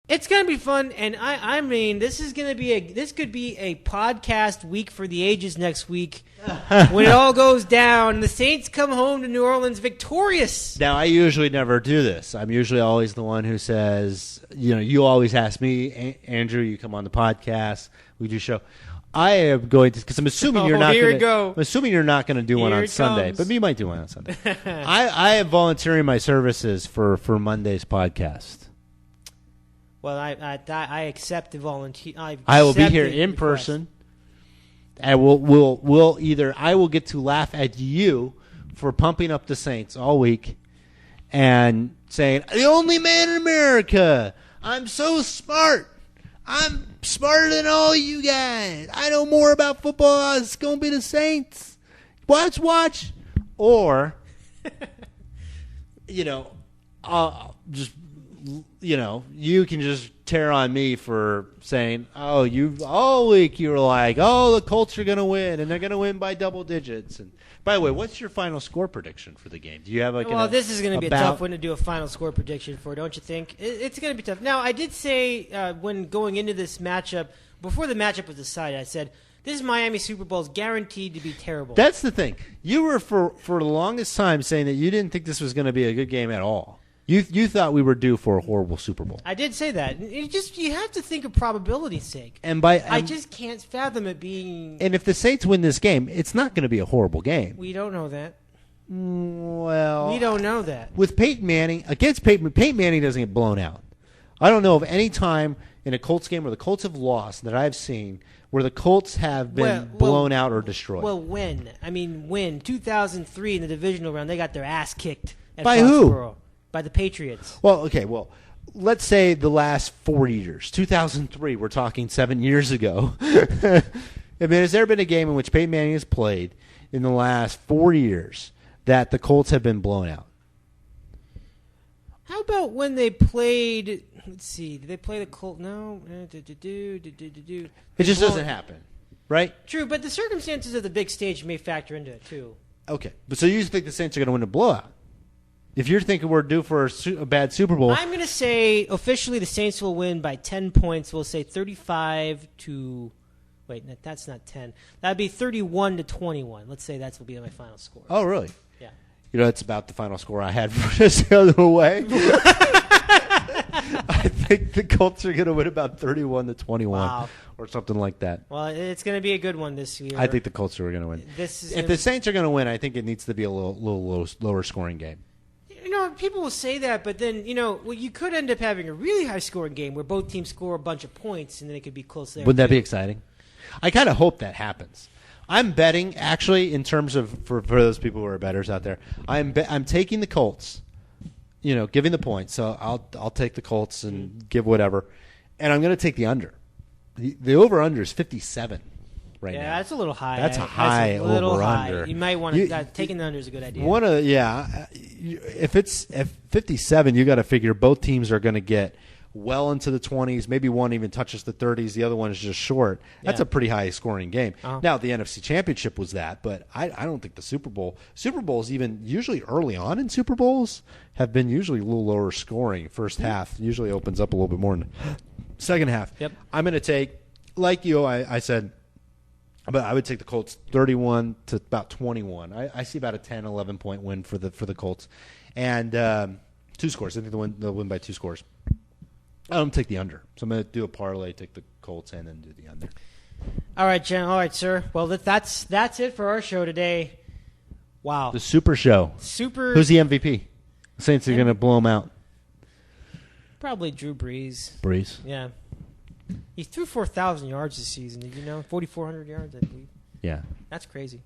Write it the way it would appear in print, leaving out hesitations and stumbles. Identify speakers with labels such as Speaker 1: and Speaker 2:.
Speaker 1: It's gonna be fun, and I mean, this could be a podcast week for the ages next week when it all goes down. The Saints come home to New Orleans victorious.
Speaker 2: Now, I usually never do this. I'm usually always the one who says, you always ask me, Andrew, you come on the podcast, we do show. I am going to, because I'm assuming you're not going to. I'm assuming you're not going to do one on Sunday, but you might do one on Sunday. I am volunteering my services for Monday's podcast.
Speaker 1: Well, I accept the volunteer.
Speaker 2: I will be here in person, and we'll either I will get to laugh at you for pumping up the Saints all week and saying the only man in America. I'm so smart. I'm smarter than all you guys. I know more about football. It's going to be the Saints. Watch. Or, just, you can just tear on me for saying, all week you were like, the Colts are going to win, and they're going to win by double digits. And by the way, what's your final score prediction for the game? Do you have
Speaker 1: this is going to be a tough one to do a final score prediction for, don't you think? It's going to be tough. Now, I did say when going into this matchup, before the matchup was decided, I said, this Miami Super Bowl is guaranteed to be terrible.
Speaker 2: That's the thing. You were, for the longest time, saying that you didn't think this was going to be a good game at all. You thought we were due for a horrible Super Bowl.
Speaker 1: I did say that. You have to think of probability's sake.
Speaker 2: I
Speaker 1: just can't fathom it being.
Speaker 2: And if the Saints win this game, it's not going to be a horrible game.
Speaker 1: We don't know that.
Speaker 2: Well,
Speaker 1: we don't know that.
Speaker 2: With Peyton Manning against Peyton Manning doesn't get blown out. I don't know of any time in a Colts game where the Colts have lost that I've seen where the Colts have been blown out or destroyed.
Speaker 1: Well, when? 2003 in the divisional round, they got their ass kicked.
Speaker 2: By who?
Speaker 1: By the Patriots.
Speaker 2: Well, let's say the last 4 years. 2003, we're talking 7 years ago. Has there been a game in which Peyton Manning has played in the last 4 years that the Colts have been blown out?
Speaker 1: How about when they played, let's see, did they play the Colts? No.
Speaker 2: It just doesn't happen, right?
Speaker 1: True, but the circumstances of the big stage may factor into it, too.
Speaker 2: Okay, but so you think the Saints are going to win a blowout? If you're thinking we're due for a bad Super Bowl.
Speaker 1: I'm going to say officially the Saints will win by 10 points. We'll say 35 to – wait, that's not 10. That would be 31 to 21. Let's say that will be my final score.
Speaker 2: Oh, really?
Speaker 1: Yeah.
Speaker 2: That's about the final score I had for this the other way. I think the Colts are going to win about 31 to 21 or something like that.
Speaker 1: Well, it's going to be a good one this year.
Speaker 2: I think the Colts are going to win. If the Saints are going to win, I think it needs to be a little lower scoring game.
Speaker 1: People will say that, but then, you could end up having a really high-scoring game where both teams score a bunch of points, and then it could be close there.
Speaker 2: Wouldn't that be exciting? I kind of hope that happens. I'm betting, actually, in terms of, for those people who are bettors out there, I'm taking the Colts, giving the points. So I'll take the Colts and give whatever. And I'm going to take the under. The over-under is 57. Right now.
Speaker 1: That's a little high.
Speaker 2: That's a high over-under.
Speaker 1: You might want to taking the under is a good idea.
Speaker 2: If it's 57, you got to figure both teams are going to get well into the 20s. Maybe one even touches the 30s. The other one is just short. That's a pretty high scoring game. Uh-huh. Now the NFC Championship was that, but I don't think the Super Bowls even usually early on in Super Bowls have been usually a little lower scoring. First half usually opens up a little bit more in the second half.
Speaker 1: Yep.
Speaker 2: I'm going to take, like you, I said. But I would take the Colts 31 to about 21. I see about a 10, 11-point win for the Colts. And 2 scores. I think they'll win by 2 scores. I'm going to take the under. So I'm going to do a parlay, take the Colts, and then do the under.
Speaker 1: All right, Jen. All right, sir. Well, that's it for our show today. Wow.
Speaker 2: The Super Show. Who's the MVP? The Saints are going to blow them out.
Speaker 1: Probably Drew Brees.
Speaker 2: Brees?
Speaker 1: Yeah. He threw 4,000 yards this season. Did you know? 4,400 yards, I believe.
Speaker 2: Yeah.
Speaker 1: That's crazy.